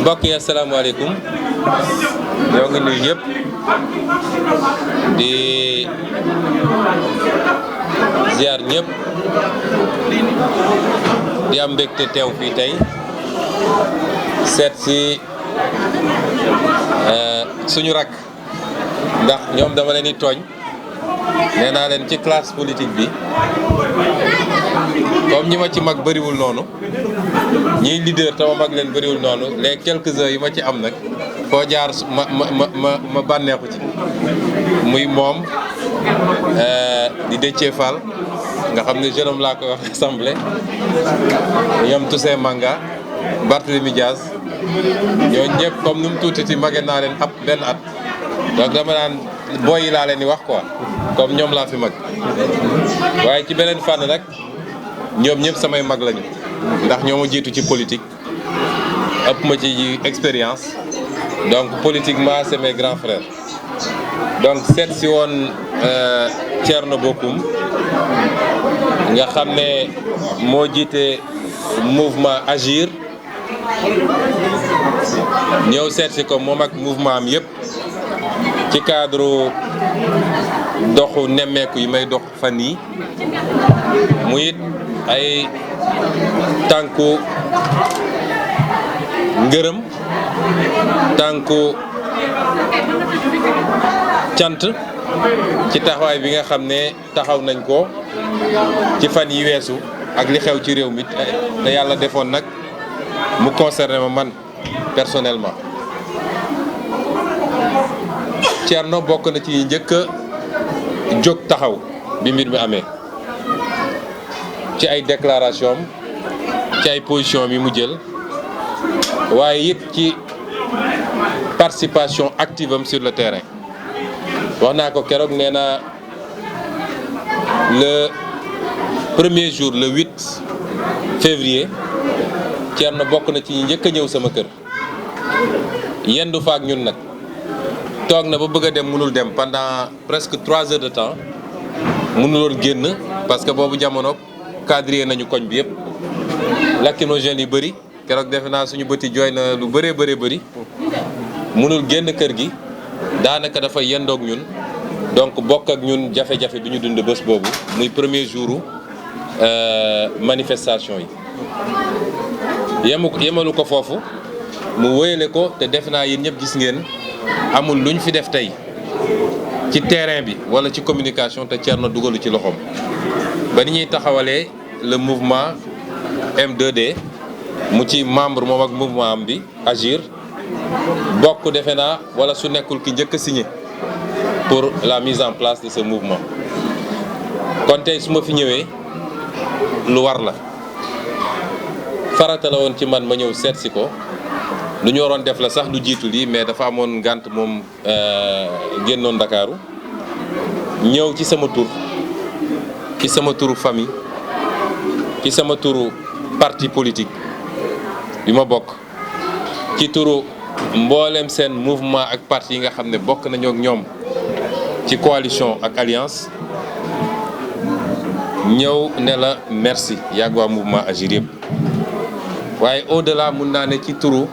mbokk yi asalaamaaleykum ñoo ngi nuyu ñëpp di ziar ñëpp di am mbégte teew fii tey seet si suñu rakk ndax ñoom dama leen di tooñ nee naa leen ci classe politique bi comme ñi ma ci mag bëriwul noonu ñiy leader te ma mag leen bëriwul noonu les quelques-uns yi ma ci am nag foo jaar ma bànneexu ci muy moom di Déthié Fall nga xam ne jeune homme laa koy wax assemblée ñoom Toussaint Manga Barthélémy Diaz ñooñu ñëpp comme nu mu tuuti ci mage naa leen ab benn at donc dama naan booy yi laa leen di wax quoi comme ñoom laa fi mag waaye ci beneen fànn nag ñoom ñëpp samay mag lañu ndax ñoo ma jiitu ci politique ëpp ma ci expérience donc politiquement c'est mes grands frères donc seet si woon Thierno Bocoum nga xam ne moo jiite mouvement Agir ñëw seet si ko moom ak mouvement am yëpp ci cadre doxu nemmeeku yi may dox fan yi mu it ay tànku ngërëm tànku cant ci taxawaay bi nga xam ne taxaw nañ ko ci fan yi weesu ak li xew ci réew mi te yàlla defoon nag mu concerné ma man personnellement Thierno bokk na ci njëkk a jóg taxaw bi mbir mi amee ci ay déclaration ci ay position mi mu jël waaye it ci participation active am sur le terrain wax naa ko keroog nee na le premier jour le 8 février Thierno bokk na ci njëkk a ñëw sama kër yendu fa ak ñun nag toog na ba bëgg a dem mënul dem pendant presque 3 heures de temps mënuloon génn parce que boobu jamono cadré nañu koñ bi yëpp lacrymogène yi bëri keroog defe naa suñu bëti jooy na lu bëree bëri mënul génn kër gi daanaka dafa yendoog ñun donc bokk ak ñun jafe-jafe bi ñu dund bés boobu muy premier jouru manifestation yi yemalu ko foofu mu wéyale ko te defe naa yéen ñëpp gis ngeen amul luñ fi def tey ci terrain bi wala ci communication te Thierno dugalu ci loxoom ba ni ñuy taxawalee le mouvement M2D mu ci membre moom ak mouvement am bi Agir bokk defe naa wala su nekkul ki njëkk a signé pour la mise en place de ce mouvement kon tey su ma fi ñëwee lu war la farata la woon ci man ma ñëw seet si ko lu ñu waroon def la sax lu jiitu lii mais dafa amoon ngànt moom génnoon Ndakaaru ñëw ci sama tur ci sama turu famille ci sama turu parti politique bi ma bokk ci turu mboolem seen mouvement ak parti yi nga xam ne bokk nañoo ak ñoom ci coalition ak alliance ñëw ne la merci yàgg waa mouvement Agir yëpp waaye au-delà mun naa ne ci turu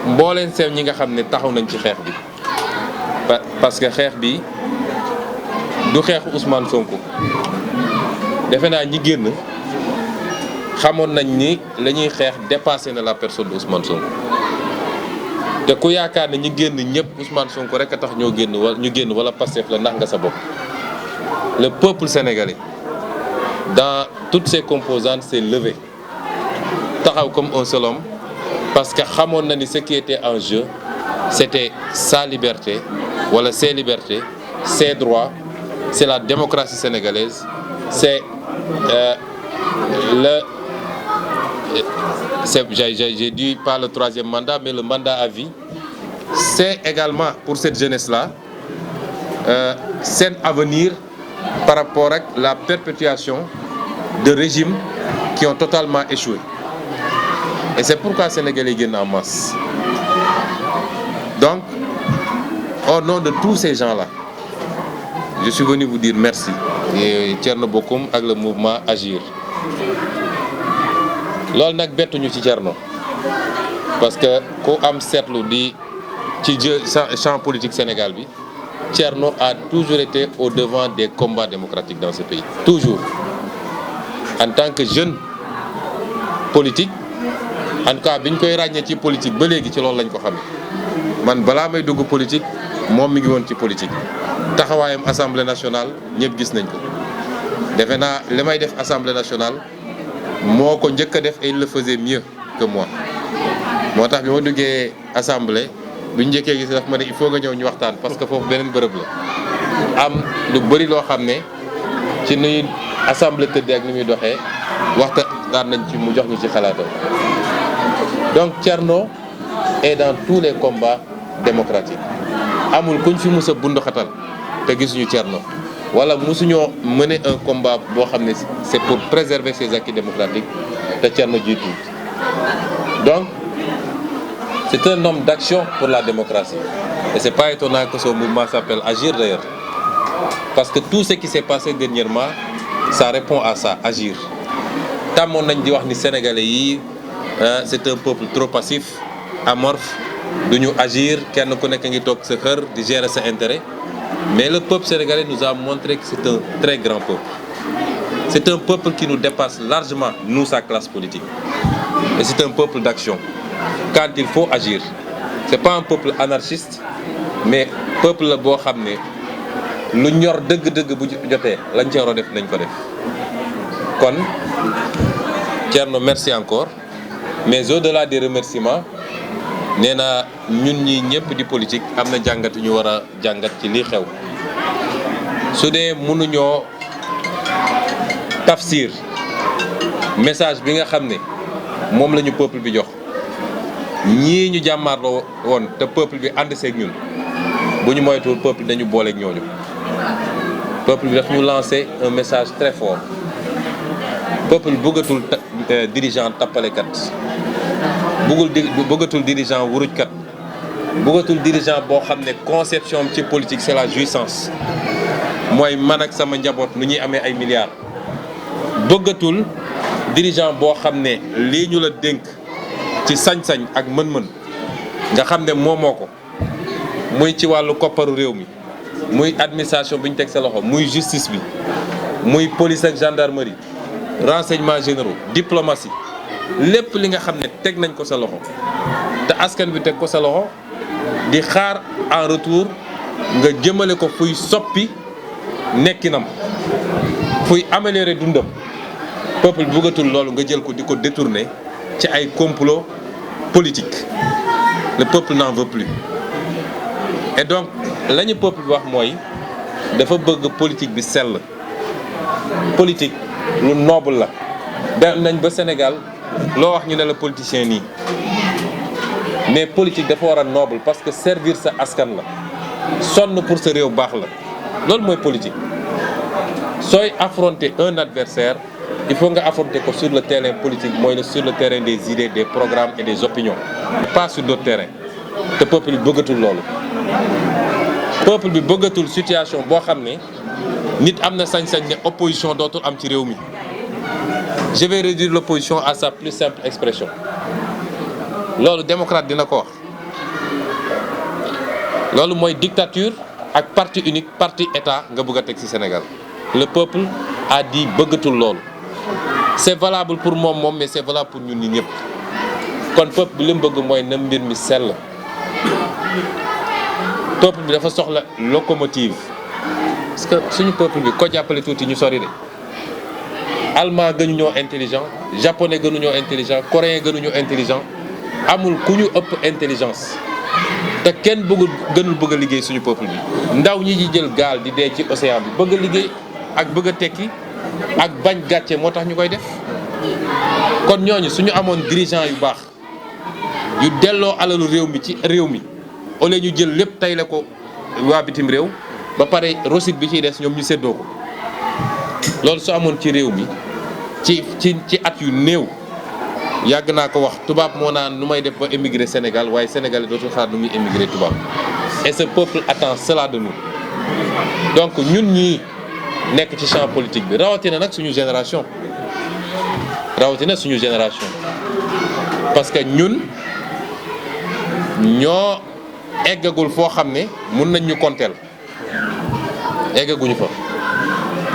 mbooleen seen ñi nga xam ne taxaw nañ ci xeex bi parce que xeex bi du xeexu Ousmane Sonko defe naa ñi génn xamoon nañ ni la ñuy xeex dépassé na la personne de Ousmane Sonko te ku yaakaar ne ñi génn ñëpp Ousmane Sonko rek a tax ñoo génn wala ñu génn wala Pastef la ndax nga sa bopp. Le peuple sénégalais dans toutes ses composantes s'est levé taxaw comme un seul homme parce que xamoon na ni ce qui était en jeu c'était sa liberté wala ses libertés ses droits c'est la démocratie sénégalaise c'est j'ai dit pas le troisième mandat mais le mandat à vie c'est également pour cette jeunesse-là seen avenir par rapport ak la perpétuation de régimes qui ont totalement échoué et c'est pourquoi Sénégalais génn en masse donc au nom de tous ces gens-là je suis venu vous dire merci et Thierno Bocoum ak le mouvement Agir loolu nag bettuñu ci Thierno parce que ku am seetlu di ci champ politique Sénégal bi Thierno a toujours été au devant des combats démocratiques dans ce pays toujours en tant que jeune politique en tout cas bi ñu koy ràññee ci politique ba léegi ci loolu lañ ko xamee man balaa may dugg politique moom mi ngi woon ci politique taxawaayam assemblée nationale ñëpp gis nañ ko defe naa li may def assemblée nationale moo ko njëkk a def et il le faisait mieux que moi moo tax bi ma duggee assemblée bu ñu njëkkee gis daf ma ne il faut nga ñëw ñu waxtaan parce que foofu beneen bërëb la am lu bëri loo xam ne ci nuy assemblée tëddee ak ni muy doxee waxtaan nañ ci mu jox ñu ci xalaatam donc Thierno est dans tous les combats démocratiques amul kuñ fi mus a bundu xatal te gisuñu Thierno wala musuñoo mener un combat boo xam ne c'est pour préserver ses acquis démocratiques te Thierno jiitu donc c'est un homme d'action pour la démocratie et c'est pas étonnant que son mouvement s'appelle Agir d'ailleurs parce que tout ce qui s'est passé dernièrement ça répond à ça Agir tàmmoon nañ di wax ni sénégalais yi c'est un peuple trop passif amorphe duñu agir kenn ku nekk ngi toog sa kër di gérer sa intérêt mais le peuple sénégalais nous a montré que c'est un très grand peuple c'est un peuple qui nous dépasse largement nous sa classe politique et c'est un peuple d'action quand il faut agir c'est pas un peuple anarchiste mais peuple la boo xam ne lu ñor dëgg-dëgg bu jotee lañ ci war a def nañ ko def kon Thierno merci encore mais au-delà des remerciements nee na ñun ñi ñëpp di politique am na jàngat ñu war a jàngat ci lii xew su dee mënuñoo tafsir message bi nga xam ne moom la ñu peuple bi jox ñii ñu jàmmaarloo woon te peuple bi ànd seeg ñun bu ñu moytuwul peuple dañu booleeg ñooñu peuple bi daf ñu lancer un message très fort peuple bëggatul dirigeant tappalekat bëggatul dirigeant wurujkat bëggatul dirigeant boo xam ne conception ci politique c'est la jouissance mooy man ak sama njaboot nu ñuy amee ay milliards bëggatul dirigeant boo xam ne lii ñu la dénk ci sañ-sañ ak mën-mën nga xam ne moomoo ko muy ci wàllu kopparu réew mi muy administration bi ñu teg sa loxo muy justice bi muy police ak gendarmerie renseignements généraux diplomatie lépp li nga xam ne teg nañ ko sa loxo te askan bi teg ko sa loxo di xaar en retour nga jëmale ko fuy soppi nekkinam fuy améliorer dundam peuple bi bëggatul loolu nga jël ko di ko détourner ci ay complot politique le peuple n'en veut plus et donc la ñu peuple bi wax mooy dafa bëgg politique bi sell politique lu noble la dem nañ ba Sénégal loo wax ñu ne la politicien nii mais politique dafa war a noble parce que servir sa askan la sonn pour sa réew baax la loolu mooy politique sooy affronter un adversaire il faut nga affronter ko sur le terrain politique mooy sur le terrain des idées des programmes et des opinions pas sur d'autres terrains te peuple bi bëggatul loolu peuple bi bëggatul situation boo xam ne nit am na sañ-sañ ne opposition dootul am ci réew mi je vais réduire l'opposition à sa plus simple expression loolu démocrate dina ko wax loolu mooy dictature ak parti unique parti état nga bëgg a teg ci Sénégal le peuple a dit bëggatul loolu c'est valable pour moom mais c'est valable pour ñun ñi ñëpp kon peuple bi li mu bëgg mooy na mbir mi sell peuple bi dafa soxla locomotive parce que suñu peuple bi ko jàppale tuuti ñu sori de allemand gënuñoo intelligent japonais gënuñoo intelligent coréen gënuñoo intelligent amul ku ñu ëpp intelligence te kenn gënul bëgg a liggéey suñu peuple bi ndaw ñi di jël gaal di dee ci océan bi bëgg a liggéey ak bëgg a tekki ak bañ gàcce moo tax ñu koy def kon ñooñu suñu amoon dirigeant yu baax yu delloo alalu réew mi ci réew mi au lieu ñu jël lépp tay la ko waa bitim réew ba pare rosit bi ciy des ñoom ñu séddoo ko loolu su amoon ci réew mi ci at yu néew yàgg naa ko wax tubaab moo naan nu may def ba émigrer Sénégal waaye Sénégalais dootul xaar nu muy émigrer tubaab et ce peuple attend cela de nous donc ñun ñii nekk ci champ politique bi rawatina nag suñu génération parce que ñun ñoo eggagul foo xam ne mun nañ ñu konteel eggaguñu fa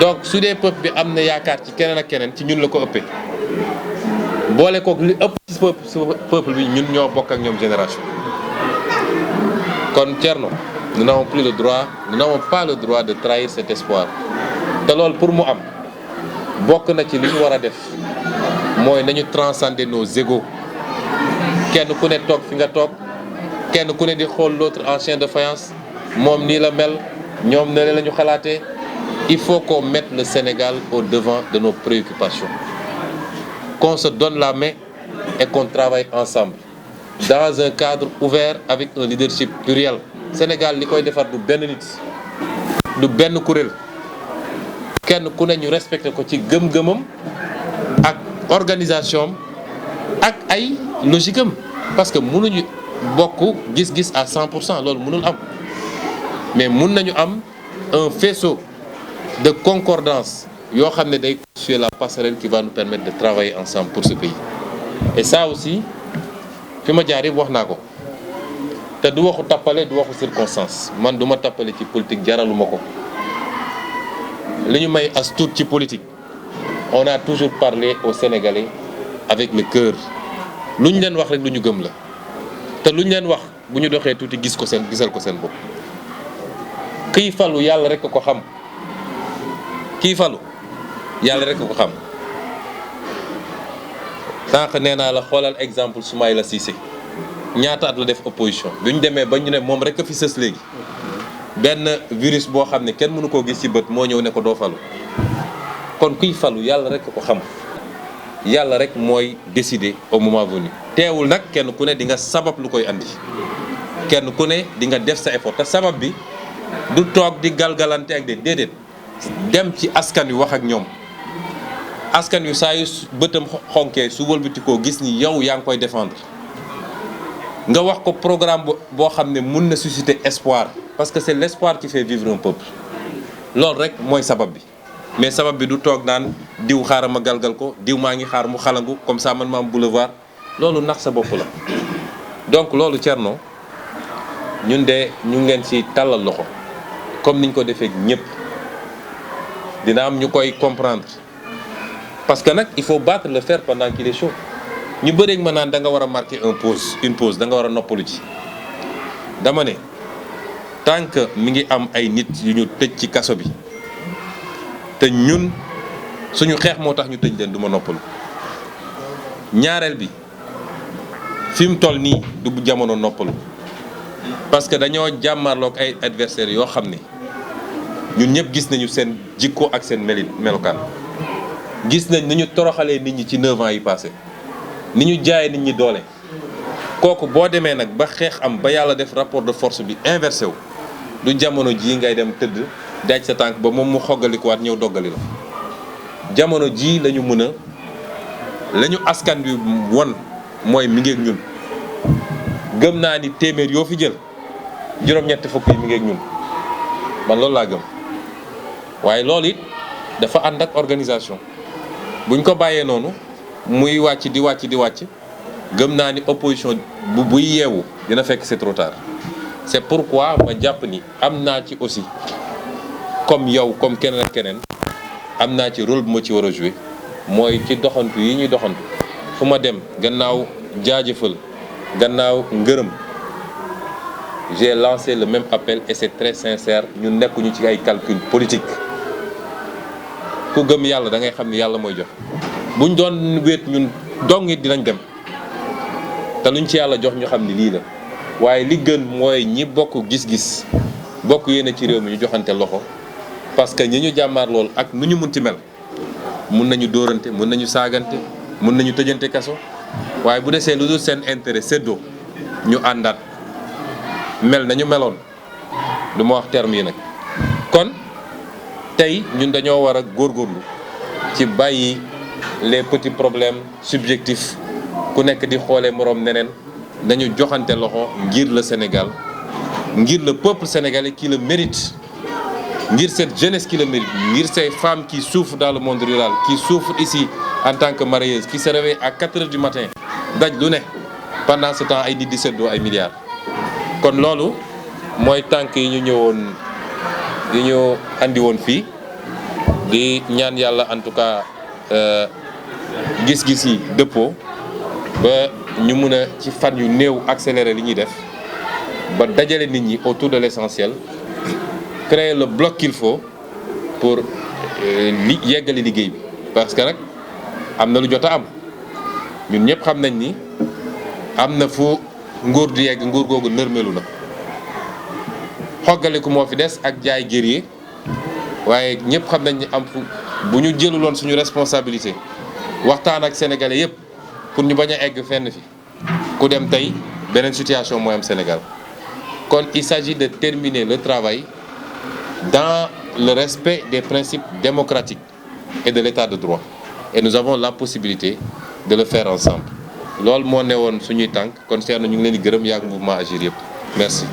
donc su dee peuple bi am na yaakaar ci keneen ak keneen ci ñun la ko ëppee boole kook li ëpp ci peuple bi ñun ñoo bokk ak ñoom génération kon Thierno nous n'avons pas le droit de trahir cet espoir te loolu pour mu am bokk na ci li ñu war a def mooy nañu transcender nos égos kenn ku ne toog fi nga toog kenn ku ne di xool l'autre en chien de faïence moom nii la mel ñoom ne la ñu xalaatee. Il faut qu'on mette le Sénégal au devant de nos préoccupations, qu'on se donne la main et qu'on travaille ensemble dans un cadre ouvert avec un leadership pluriel. Sénégal li koy defar du benn nit du benn kuréel kenn ku ne ñu respecté ko ci gëm-gëmam ak organisation ak ay logique am parce que mënuñu bokk gis-gis à 100% loolu mënul am mais mun nañu am un faisceau de concordance yoo xam ne day constituer la passerelle qui va nous permettre de travailler ensemble pour ce pays et ça aussi fi ma jaar yëpp wax naa ko te du waxu tappale du waxu circonstance man du ma tappale ci politique jaraluma ko li ñu may as tuut ci politique on a toujours parlé aux Sénégalais avec le cœur lu ñu leen wax rek lu ñu gëm la te lu ñu leen wax bu ñu doxee tuuti gisal ko seen bopp kiy falu yàlla rek ko xam kii falu yàlla rek ko xam sànq nee naa la xoolal exemple Soumaïla Cissé ñaata at la def opposition bi ñu demee ba ñu ne moom rek a fi sës léegi benn virus boo xam ne kenn mënu koo gis ci bët moo ñëw ne ko doo falu kon kuy falu yàlla rek ko xam yàlla rek mooy décider au moment venu teewul nag kenn ku ne di nga sabab lu koy andi kenn ku ne di nga def sa effort te sabab bi du toog di galgalante ak déedéet dem ci askan wi wax ak ñoom askan wi saa yu bëtam xonkee su wëlbatikoo gis ni yow yaa ngi koy défendre nga wax ko programme boo xam ne mun na susciter espoir parce que c'est l'espoir qui fait vivre un peuple loolu rek mooy sabab bi mais sabab bi du toog naan diw xaaral ma galgal ko diw maa ngi xaar mu xalangu comme ça man ma am boulevard loolu nax sa bopp la donc loolu Thierno ñun de ñu ngi leen ci tàllal loxo comme niñ ko defee ñëpp dina am ñu koy comprendre parce que nag il faut battre le fer pendant qu'il est chaud ñu bëreeg ma naan da nga war a marquer une pause da nga war a noppalu ci dama ne tant que mi ngi am ay nit yu ñu tëj ci kaso bi te ñun suñu xeex moo tax ñu tëj leen du ma noppalu ñaareel bi fi mu toll nii du jamono noppalu parce que dañoo jàmmarloog ay adversaires yoo xam ne ñun ñëpp gis nañu seen jikko ak seen melokaan gis nañ ni ñu toroxalee nit ñi ci 9 ans yi passé ni ñu jaayee nit ñi doole kooku boo demee nag ba xeex am ba yàlla def rapport de force bi inversé wu du jamono jii ngay dem tëdd daaj sa tànk ba moom mu xoggalikuwaat ñëw doggali la jamono jii la ñu mën a la ñu askan wi won mooy mi ngi ak ñun gëm naa ni téeméer yoo fi jël juróom-ñetti fukk yi mi ngi ak ñun man loolu laa gëm waaye loolu it dafa ànd ak organisation buñ ko bàyyee noonu muy wàcc di wàcc gëm naa ni opposition buy yeewu dina fekk c'est trop tard c'est pourquoi ma jàpp ni am naa ci aussi comme yow comme keneen ak keneen am naa ci rôle bu ma ci war a jouer mooy ci doxantu yi ñuy doxantu fu ma dem gannaaw jaajëfal gannaaw ngërëm j'ai lancé le même appel et c'est très sincère ñu nekkuñu ci ay calcul politique ku gëm yàlla da ngay xam ni yàlla mooy jox buñ doon wéet ñun dong it dinañ dem te luñ ci yàlla jox ñu xam ni lii la waaye li gën mooy ñi bokk gis-gis bokk yéene ci réew mi ñu joxante loxo parce que ñi ñu jàmmaar lool ak nu ñu munti mel mun nañu dóorante mun nañu saagante mun nañu tëjante kaso waaye bu desee lu dul seen intérêt séddoo ñu àndaat mel nañu meloon du ma wax terme yi nag kon tey ñun dañoo war a góorgóorlu ci bàyyi les petits problèmes subjectifs ku nekk di xoolee moroom neneen dañu joxante loxo ngir le Sénégal ngir le peuple sénégalais qui le mérite ngir cette jeunesse qui le mérite ngir ces femmes qui souffrent dans le monde rural qui souffrent ici en tant que mariées qui se réveillent à 4 heures du matin daj lu ne pendant ce temps ay nit di seddoo ay milliards kon loolu mooy tànk yi ñu ñëwoon yi ñu andi woon fii di ñaan yàlla en tout cas gis-gis yi dëppoo ba ñu mun a ci fan yu néew accélérer li ñuy def ba dajale nit ñi autour de l'essentiel, créer le bloc qu'il faut pour yeggali liggéey bi parce que nag am na lu jot a am ñun ñëpp xam nañ ni am na fu nguur di yegg nguur googu nërmelu na xoggaliku moo fi des ak jaay guerrier waaye ñëpp xam nañ ni am fu bu ñu jëluloon suñu responsabilité waxtaan ak sénégalais yëpp pour ñu bañ a egg fenn fi ku dem tey beneen situation mooy am Sénégal kon il s'agit de terminer le travail dans le respect des principes démocratiques et de l'état de droit et nous avons la possibilité de le faire ensemble loolu moo newoon suñuy tànk kon seer na ñu ngi leen di gërëm yaak mouvement Agir yëpp merci